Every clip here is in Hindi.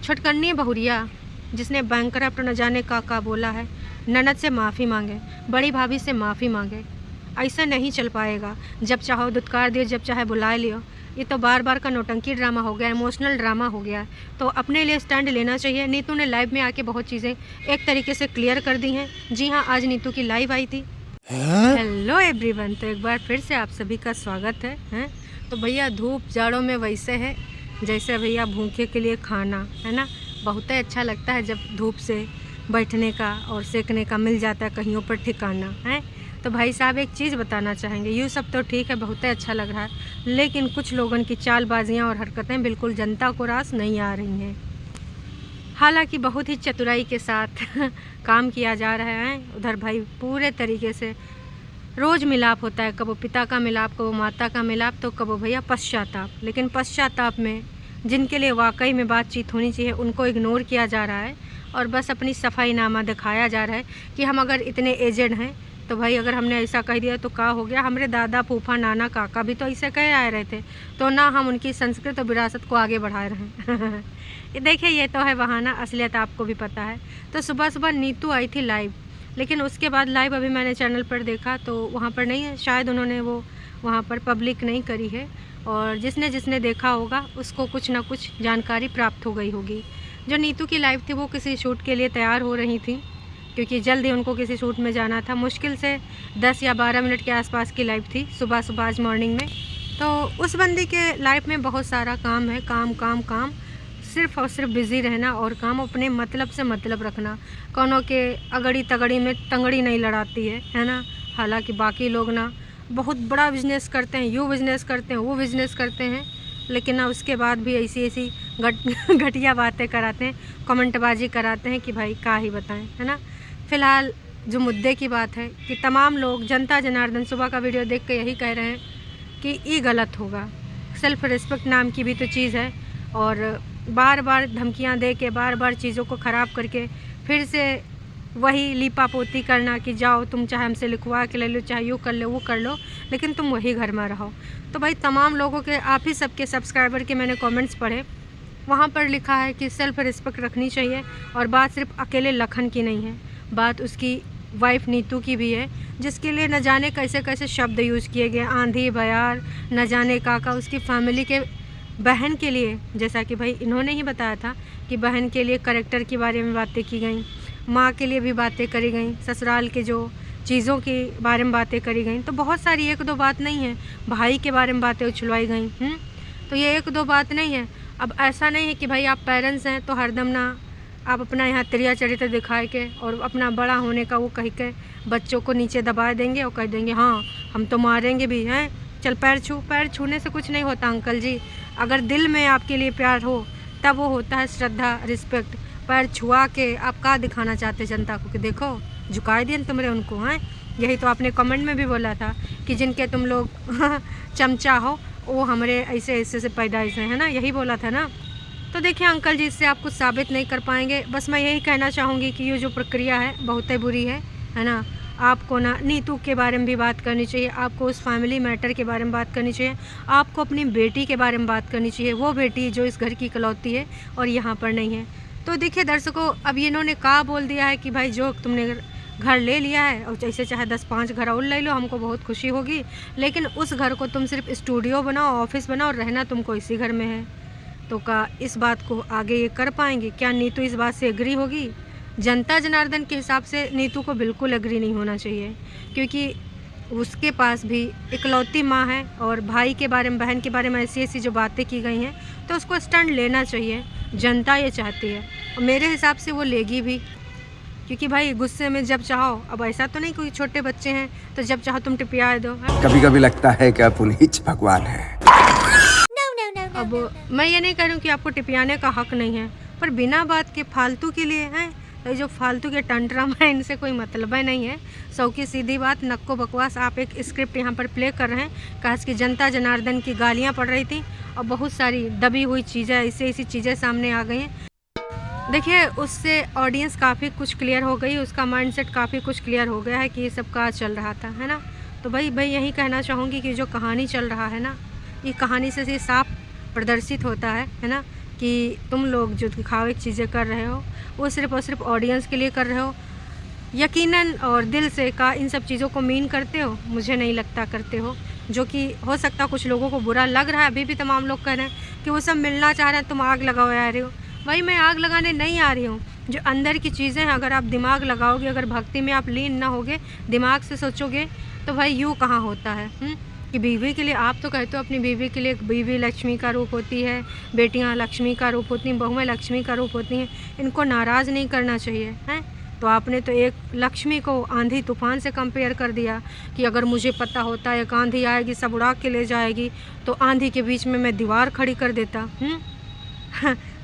छटकन्नी बहुरिया जिसने बैंकरप्ट न जाने का बोला है, ननद से माफ़ी मांगे, बड़ी भाभी से माफ़ी मांगे। ऐसा नहीं चल पाएगा। जब चाहो दुत्कार दियो, जब चाहे बुला लियो। ये तो बार बार का नौटंकी ड्रामा हो गया, इमोशनल ड्रामा हो गया। तो अपने लिए स्टैंड लेना चाहिए। नीतू ने लाइव में आके बहुत चीज़ें एक तरीके से क्लियर कर दी हैं। जी हाँ, आज नीतू की लाइव आई थी। हेलो एवरीवन, तो एक बार फिर से आप सभी का स्वागत है। तो भैया धूप जाड़ों में वैसे है जैसे भैया भूखे के लिए खाना है ना। बहुत ही अच्छा लगता है जब धूप से बैठने का और सेकने का मिल जाता है कहीं पर ठिकाना है। तो भाई साहब एक चीज़ बताना चाहेंगे, यूँ सब तो ठीक है, बहुत ही अच्छा लग रहा है, लेकिन कुछ लोगों की चालबाजियाँ और हरकतें बिल्कुल जनता को रास नहीं आ रही हैं। हालांकि बहुत ही चतुराई के साथ काम किया जा रहा है। उधर भाई पूरे तरीके से रोज़ मिलाप होता है, कबो पिता का मिलाप, कबो माता का मिलाप, तो कबो भैया पश्चाताप। लेकिन पश्चाताप में जिनके लिए वाकई में बातचीत होनी चाहिए उनको इग्नोर किया जा रहा है और बस अपनी सफाई नामा दिखाया जा रहा है कि हम अगर इतने एजेड हैं तो भाई अगर हमने ऐसा कह दिया तो क्या हो गया। हमारे दादा फूफा नाना काका भी तो ऐसे कह आए रहे थे, तो ना हम उनकी संस्कृत और विरासत को आगे बढ़ाए रहें। ये देखिए, ये तो है बहाना, असलियत आपको भी पता है। तो सुबह सुबह नीतू आई थी लाइव, लेकिन उसके बाद लाइव अभी मैंने चैनल पर देखा तो वहाँ पर नहीं है, शायद उन्होंने वो वहाँ पर पब्लिक नहीं करी है। और जिसने जिसने देखा होगा उसको कुछ ना कुछ जानकारी प्राप्त हो गई होगी। जो नीतू की लाइव थी वो किसी शूट के लिए तैयार हो रही थी, क्योंकि जल्द ही उनको किसी शूट में जाना था। मुश्किल से 10 या 12 मिनट के आसपास की लाइव थी, सुबह सुबह आज मॉर्निंग में। तो उस बंदी के लाइफ में बहुत सारा काम है, काम काम काम, सिर्फ और सिर्फ बिज़ी रहना और काम, अपने मतलब से मतलब रखना। कौनों के अगड़ी तगड़ी में टंगड़ी नहीं लड़ाती है ना। हालांकि बाकी लोग ना बहुत बड़ा बिजनेस करते हैं, यूँ बिज़नेस करते हैं, वो बिज़नेस करते हैं, लेकिन ना उसके बाद भी ऐसी ऐसी घटिया बातें कराते हैं, कमेंटबाजी कराते हैं कि भाई क्या ही बताएं, है ना। फ़िलहाल जो मुद्दे की बात है कि तमाम लोग, जनता जनार्दन सुबह का वीडियो देख के यही कह रहे हैं कि ये गलत होगा। सेल्फ़ रिस्पेक्ट नाम की भी तो चीज़ है, और बार बार धमकियां दे के, बार बार चीज़ों को ख़राब करके फिर से वही लीपा पोती करना कि जाओ तुम चाहे हमसे लिखवा के ले लो, चाहे यूँ कर लो वो कर लो, लेकिन तुम वही घर में रहो। तो भाई तमाम लोगों के, आप ही सबके सब्सक्राइबर के मैंने कमेंट्स पढ़े, वहाँ पर लिखा है कि सेल्फ़ रिस्पेक्ट रखनी चाहिए। और बात सिर्फ अकेले लखन की नहीं है, बात उसकी वाइफ नीतू की भी है, जिसके लिए न जाने कैसे कैसे शब्द यूज़ किए गए, आंधी बयार, न जाने काका। उसकी फैमिली के बहन के लिए, जैसा कि भाई इन्होंने ही बताया था कि बहन के लिए करेक्टर के बारे में बातें की गई, माँ के लिए भी बातें करी गई, ससुराल के जो चीज़ों के बारे में बातें करी गई। तो बहुत सारी, एक दो बात नहीं है, भाई के बारे में बातें उछलवाई गई। तो ये एक दो बात नहीं है। अब ऐसा नहीं है कि भाई आप पेरेंट्स हैं तो हरदम ना आप अपना यहाँ त्रिया चरित्र दिखाए के और अपना बड़ा होने का वो कह के बच्चों को नीचे दबा देंगे और कह देंगे हाँ हम तो मारेंगे भी हैं, चल पैर छू। पैर छूने से कुछ नहीं होता अंकल जी। अगर दिल में आपके लिए प्यार हो तब वो होता है श्रद्धा, रिस्पेक्ट। पैर छुआ के आप क्या दिखाना चाहते जनता को कि देखो झुका दिए तुमरे उनको, हैं। यही तो आपने कमेंट में भी बोला था कि जिनके तुम लोग चमचा हो वो हमारे ऐसे ऐसे से पैदाइश है ना, यही बोला था ना। तो देखिए अंकल जी, इससे आप कुछ साबित नहीं कर पाएंगे। बस मैं यही कहना चाहूँगी कि ये जो प्रक्रिया है बहुत ही बुरी है ना। आपको ना नीतू के बारे में भी बात करनी चाहिए, आपको उस फैमिली मैटर के बारे में बात करनी चाहिए, आपको अपनी बेटी के बारे में बात करनी चाहिए, वो बेटी जो इस घर की इकलौती है और यहाँ पर नहीं है। तो देखिए दर्शकों, अब इन्होंने कहा बोल दिया है कि भाई जो तुमने घर ले लिया है और जैसे चाहे 10-5 घर और ले लो, हमको बहुत खुशी होगी, लेकिन उस घर को तुम सिर्फ स्टूडियो बनाओ, ऑफिस बनाओ, रहना तुमको इसी घर में है। तो क्या इस बात को आगे ये कर पाएंगे? क्या नीतू इस बात से एग्री होगी? जनता जनार्दन के हिसाब से नीतू को बिल्कुल एग्री नहीं होना चाहिए, क्योंकि उसके पास भी इकलौती माँ है और भाई के बारे में, बहन के बारे में ऐसी ऐसी जो बातें की गई हैं, तो उसको स्टैंड लेना चाहिए। जनता ये चाहती है और मेरे हिसाब से वो लेगी भी, क्योंकि भाई गुस्से में जब चाहो, अब ऐसा तो नहीं कोई छोटे बच्चे हैं तो जब चाहो तुम टिपिया दो। कभी कभी लगता है कि आप उन्हीं भगवान है। अब मैं ये नहीं कह रही हूँ कि आपको टिपियाने का हक नहीं है, पर बिना बात के फालतू के लिए हैं, तो जो फालतू के टंटरम है इनसे कोई मतलब ही नहीं है। सौ की सीधी बात, नक्को बकवास। आप एक स्क्रिप्ट यहाँ पर प्ले कर रहे हैं, काश कि जनता जनार्दन की गालियाँ पड़ रही थी और बहुत सारी दबी हुई चीज़ें, ऐसी चीज़ें सामने आ गई हैं। देखिए उससे ऑडियंस काफ़ी कुछ क्लियर हो गई, उसका माइंडसेट काफ़ी कुछ क्लियर हो गया है कि ये सब क्या चल रहा था, है ना। तो भाई यही कहना चाहूँगी कि जो कहानी चल रहा है ना, ये कहानी से ये साफ प्रदर्शित होता है ना, कि तुम लोग जो दिखावे की चीज़ें कर रहे हो वो सिर्फ़ और सिर्फ ऑडियंस के लिए कर रहे हो। यकीनन और दिल से का इन सब चीज़ों को मीन करते हो? मुझे नहीं लगता करते हो। जो कि हो सकता कुछ लोगों को बुरा लग रहा है, अभी भी तमाम लोग कह रहे हैं कि वो सब मिलना चाह रहे हैं, तुम आग लगाओ आ रहे हो। भाई मैं आग लगाने नहीं आ रही हूँ। जो अंदर की चीज़ें हैं, अगर आप दिमाग लगाओगे, अगर भक्ति में आप लीन ना होगे, दिमाग से सोचोगे, तो भाई यूँ कहाँ होता है कि बीवी के लिए आप तो कहते हो अपनी बीवी के लिए बीवी लक्ष्मी का रूप होती है, बेटियाँ लक्ष्मी का रूप होती हैं, बहुएँ लक्ष्मी का रूप होती हैं, इनको नाराज़ नहीं करना चाहिए, हैं? तो आपने तो एक लक्ष्मी को आंधी तूफान से कंपेयर कर दिया कि अगर मुझे पता होता एक आंधी आएगी सब उड़ा के ले जाएगी तो आंधी के बीच में मैं दीवार खड़ी कर देता।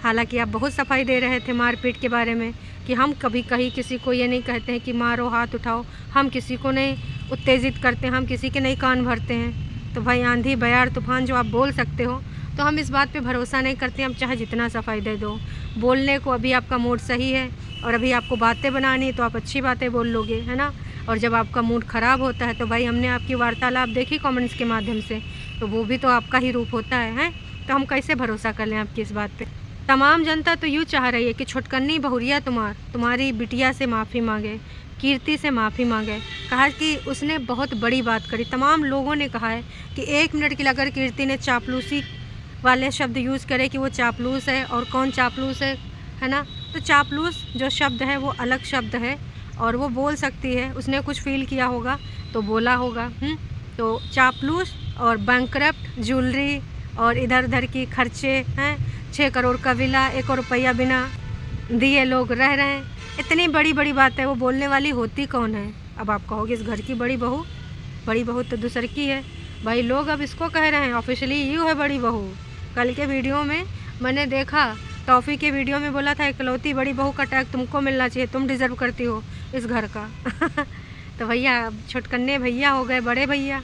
हालांकि आप बहुत सफाई दे रहे थे मारपीट के बारे में कि हम कभी कहीं किसी को ये नहीं कहते हैं कि मारो हाथ उठाओ, हम किसी को नहीं उत्तेजित करते, हम किसी के नहीं कान भरते हैं। तो भाई आंधी बयार तूफान जो आप बोल सकते हो तो हम इस बात पे भरोसा नहीं करते। हम चाहे जितना सफाई दे दो, बोलने को अभी आपका मूड सही है और अभी आपको बातें बनानी तो आप अच्छी बातें बोल लोगे, है ना। और जब आपका मूड ख़राब होता है तो भाई हमने आपकी वार्तालाप देखी कमेंट्स के माध्यम से, तो वो भी तो आपका ही रूप होता है। तो हम कैसे भरोसा कर लें आपकी इस बात पे। तमाम जनता तो यूँ चाह रही है कि छुटकन्नी बहुरिया तुम्हारी बिटिया से माफ़ी मांगे, कीर्ति से माफ़ी मांगे। कहा कि उसने बहुत बड़ी बात करी। तमाम लोगों ने कहा है कि 1 मिनट के लिए अगर कीर्ति ने चापलूसी वाले शब्द यूज़ करे कि वो चापलूस है और कौन चापलूस है ना, तो चापलूस जो शब्द है वो अलग शब्द है और वो बोल सकती है, उसने कुछ फील किया होगा तो बोला होगा। तो चापलूस और बैंकरप्ट ज्वेलरी और इधर उधर की खर्चे हैं, 6 करोड़ का विला, 1 रुपया बिना दिए लोग रह रहे हैं। इतनी बड़ी बड़ी बात है, वो बोलने वाली होती कौन है। अब आप कहोगे इस घर की बड़ी बहू तो दूसर की है। भाई लोग अब इसको कह रहे हैं ऑफिशियली यूँ है बड़ी बहू। कल के वीडियो में मैंने देखा, टॉफ़ी के वीडियो में बोला था इकलौती बड़ी बहू का टैग तुमको मिलना चाहिए, तुम डिज़र्व करती हो इस घर का। तो भैया छुटकन्ने भैया हो गए बड़े भैया।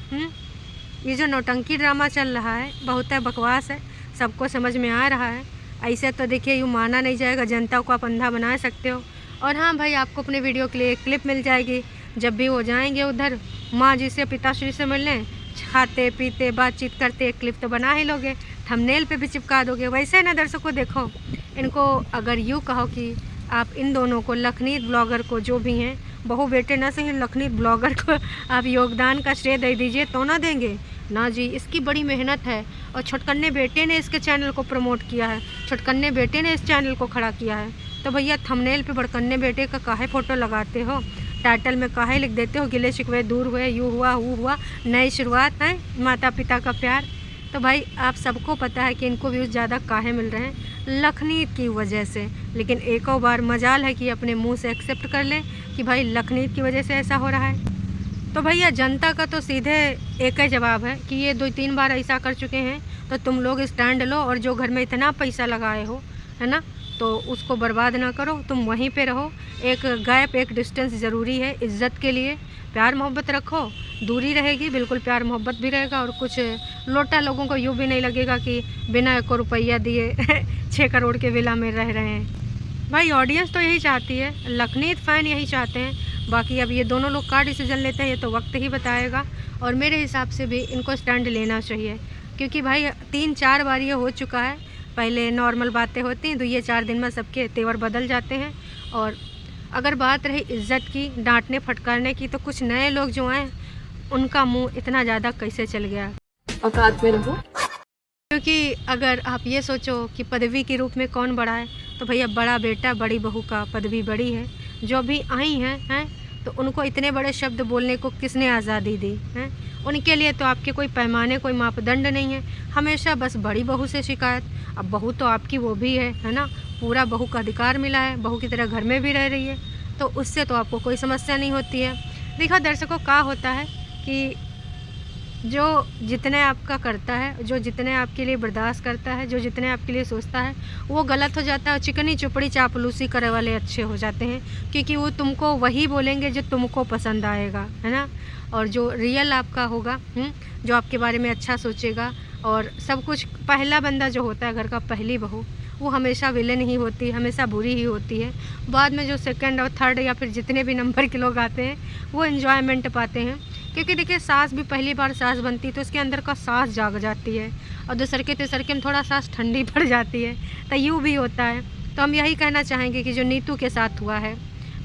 ये जो नौटंकी ड्रामा चल रहा है बहुत है बकवास है, सबको समझ में आ रहा है। ऐसे तो देखिए यूँ माना नहीं जाएगा, जनता को आप अंधा बना सकते हो। और हाँ भाई, आपको अपने वीडियो के लिए एक क्लिप मिल जाएगी, जब भी वो जाएंगे उधर माँ जी से पिताश्री से मिलने, खाते पीते बातचीत करते एक क्लिप तो बना ही लोगे, थंबनेल पे भी चिपका दोगे। वैसे ना दर्शकों देखो, इनको अगर यूँ कहो कि आप इन दोनों को लखनीत ब्लॉगर को जो भी हैं बहू बेटे ना सही लखनीत ब्लॉगर को आप योगदान का श्रेय दे दीजिए तो ना देंगे ना जी। इसकी बड़ी मेहनत है और छुटकन्ने बेटे ने इसके चैनल को प्रमोट किया है, छुटकन्ने बेटे ने इस चैनल को खड़ा किया है। तो भैया थंबनेल पे बड़कन्ने बेटे का काहे फ़ोटो लगाते हो, टाइटल में काहे लिख देते हो गिले शिकवे दूर हुए, यूँ हुआ वो हुआ, नई शुरुआत है, माता पिता का प्यार। तो भाई आप सबको पता है कि इनको व्यूज़ ज़्यादा काहे मिल रहे हैं, लखनीत की वजह से। लेकिन एक और बार मजाल है कि अपने मुंह से एक्सेप्ट कर लें कि भाई लखनीत की वजह से ऐसा हो रहा है। तो भैया जनता का तो सीधे एक ही जवाब है कि ये 2-3 बार ऐसा कर चुके हैं, तो तुम लोग स्टैंड लो और जो घर में इतना पैसा लगाए हो, है ना, तो उसको बर्बाद ना करो, तुम वहीं पे रहो। एक गैप, एक डिस्टेंस ज़रूरी है इज़्ज़त के लिए। प्यार मोहब्बत रखो, दूरी रहेगी, बिल्कुल प्यार मोहब्बत भी रहेगा। और कुछ लोटा लोगों को यूँ भी नहीं लगेगा कि बिना 1 रुपया दिए 6 करोड़ के विला में रह रहे हैं। भाई ऑडियंस तो यही चाहती है, लखनीत फ़ैन यही चाहते हैं। बाकी अब ये दोनों लोग का डिसीजन लेते हैं ये तो वक्त ही बताएगा। और मेरे हिसाब से भी इनको स्टैंड लेना चाहिए, क्योंकि भाई 3-4 बार ये हो चुका है। पहले नॉर्मल बातें होती हैं, 2-4 दिन में सबके तेवर बदल जाते हैं। और अगर बात रही इज़्ज़त की, डांटने फटकारने की, तो कुछ नए लोग जो आए उनका मुंह इतना ज़्यादा कैसे चल गया। औकात में रहो। क्योंकि अगर आप ये सोचो कि पदवी के रूप में कौन बड़ा है, तो भैया बड़ा बेटा बड़ी बहू का पदवी बड़ी है। जो भी आई हैं तो उनको इतने बड़े शब्द बोलने को किसने आज़ादी दी है। उनके लिए तो आपके कोई पैमाने, कोई मापदंड नहीं है। हमेशा बस बड़ी बहू से शिकायत। अब बहू तो आपकी वो भी है ना, पूरा बहू का अधिकार मिला है, बहू की तरह घर में भी रह रही है, तो उससे तो आपको कोई समस्या नहीं होती है। देखो दर्शकों, क्या होता है कि जो जितने आपका करता है, जो जितने आपके लिए बर्दाश्त करता है, जो जितने आपके लिए सोचता है, वो गलत हो जाता है। चिकनी चुपड़ी चापलूसी करे वाले अच्छे हो जाते हैं, क्योंकि वो तुमको वही बोलेंगे जो तुमको पसंद आएगा, है ना। और जो रियल आपका होगा, जो आपके बारे में अच्छा सोचेगा और सब कुछ, पहला बंदा जो होता है घर का, पहली बहू, वो हमेशा विलेन ही होती है, हमेशा बुरी ही होती है। बाद में जो सेकंड और थर्ड या फिर जितने भी नंबर के लोग आते हैं वो एंजॉयमेंट पाते हैं। क्योंकि देखिए सास भी पहली बार सास बनती तो उसके अंदर का सास जाग जाती है, और दूसरे के तीसरे के में थोड़ा सास ठंडी पड़ जाती है, तो यूँ भी होता है। तो हम यही कहना चाहेंगे कि जो नीतू के साथ हुआ है,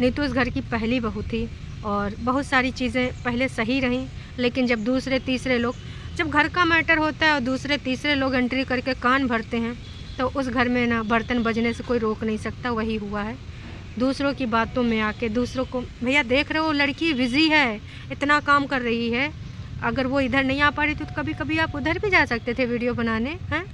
नीतू इस घर की पहली बहू थी और बहुत सारी चीज़ें पहले सही रहीं, लेकिन जब दूसरे तीसरे लोग, जब घर का मैटर होता है और दूसरे तीसरे लोग एंट्री करके कान भरते हैं तो उस घर में ना बर्तन बजने से कोई रोक नहीं सकता। वही हुआ है, दूसरों की बातों में आके दूसरों को, भैया देख रहे हो लड़की बिज़ी है, इतना काम कर रही है, अगर वो इधर नहीं आ पा रही तो कभी कभी आप उधर भी जा सकते थे वीडियो बनाने हैं।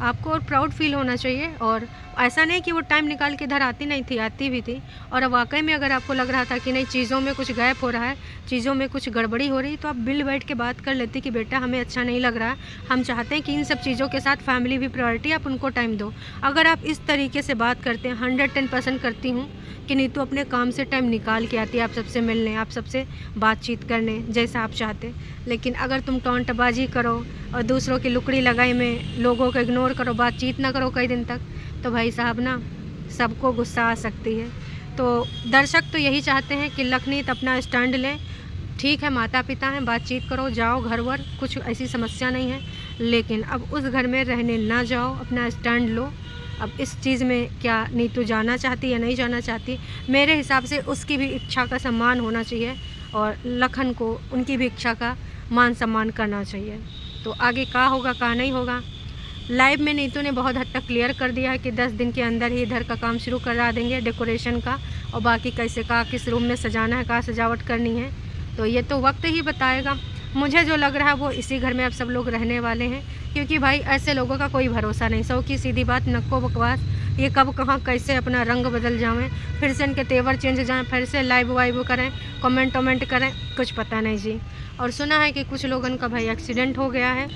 आपको और प्राउड फील होना चाहिए, और ऐसा नहीं कि वो टाइम निकाल के इधर आती नहीं थी, आती भी थी। और वाकई में अगर आपको लग रहा था कि नहीं चीज़ों में कुछ गैप हो रहा है, चीज़ों में कुछ गड़बड़ी हो रही, तो आप मिल बैठ के बात कर लेती कि बेटा हमें अच्छा नहीं लग रहा, हम चाहते हैं कि इन सब चीज़ों के साथ फैमिली भी प्रायोरिटी, आप उनको टाइम दो। अगर आप इस तरीके से बात करते हैं, 110% करती हूँ कि नीतू अपने काम से टाइम निकाल के आती है आप सबसे मिलने, आप सबसे बातचीत करने जैसा आप चाहते। लेकिन अगर तुम टोंटबाजी करो और दूसरों की लुकड़ी लगाई में लोगों को इग्नोर करो, बातचीत ना करो कई दिन तक, तो भाई साहब ना सबको गुस्सा आ सकती है। तो दर्शक तो यही चाहते हैं कि लखनीत अपना स्टैंड लें। ठीक है, माता पिता हैं, बातचीत करो, जाओ घर वर, कुछ ऐसी समस्या नहीं है, लेकिन अब उस घर में रहने ना जाओ, अपना स्टैंड लो। अब इस चीज़ में क्या नीतू जाना चाहती या नहीं जाना चाहती, मेरे हिसाब से उसकी भी इच्छा का सम्मान होना चाहिए और लखन को उनकी भी इच्छा का मान सम्मान करना चाहिए। तो आगे क्या होगा क्या नहीं होगा, लाइव में नीतू ने बहुत हद तक क्लियर कर दिया है कि 10 दिन के अंदर ही इधर का काम शुरू करा देंगे डेकोरेशन का, और बाकी कैसे का किस रूम में सजाना है, कहाँ सजावट करनी है, तो ये तो वक्त ही बताएगा। मुझे जो लग रहा है वो इसी घर में अब सब लोग रहने वाले हैं, क्योंकि भाई ऐसे लोगों का कोई भरोसा नहीं। सौ की सीधी बात, नक्को बकवास, ये कब कहाँ कैसे अपना रंग बदल जाएं, फिर से इनके तेवर चेंज हो जाएं, फिर से लाइव वाइव करें, कमेंट करें, कुछ पता नहीं जी। और सुना है कि कुछ लोगों का भाई एक्सीडेंट हो गया है,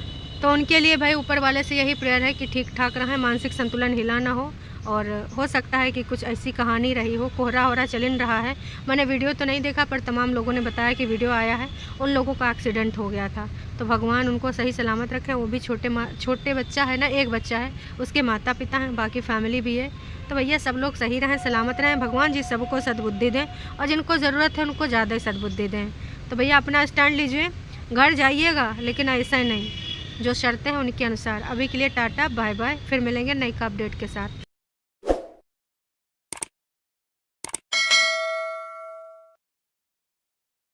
तो उनके लिए भाई ऊपर वाले से यही प्रेयर है कि ठीक ठाक रहें, मानसिक संतुलन हिला ना हो, और हो सकता है कि कुछ ऐसी कहानी रही हो, कोहरा वोहरा चल रहा है। मैंने वीडियो तो नहीं देखा, पर तमाम लोगों ने बताया कि वीडियो आया है, उन लोगों का एक्सीडेंट हो गया था। तो भगवान उनको सही सलामत रखे, वो भी छोटे बच्चा है ना, एक बच्चा है, उसके माता पिता हैं, बाकी फैमिली भी है। तो भैया सब लोग सही रहें, सलामत रहें, भगवान जी सबको सद्बुद्धि दें, और जिनको ज़रूरत है उनको ज़्यादा ही सद्बुद्धि दें। तो भैया अपना स्टैंड लीजिए, घर जाइएगा, लेकिन ऐसा ही नहीं, जो शर्तें हैं उनके अनुसार। अभी के लिए टाटा बाय बाय, फिर मिलेंगे नई का अपडेट के साथ।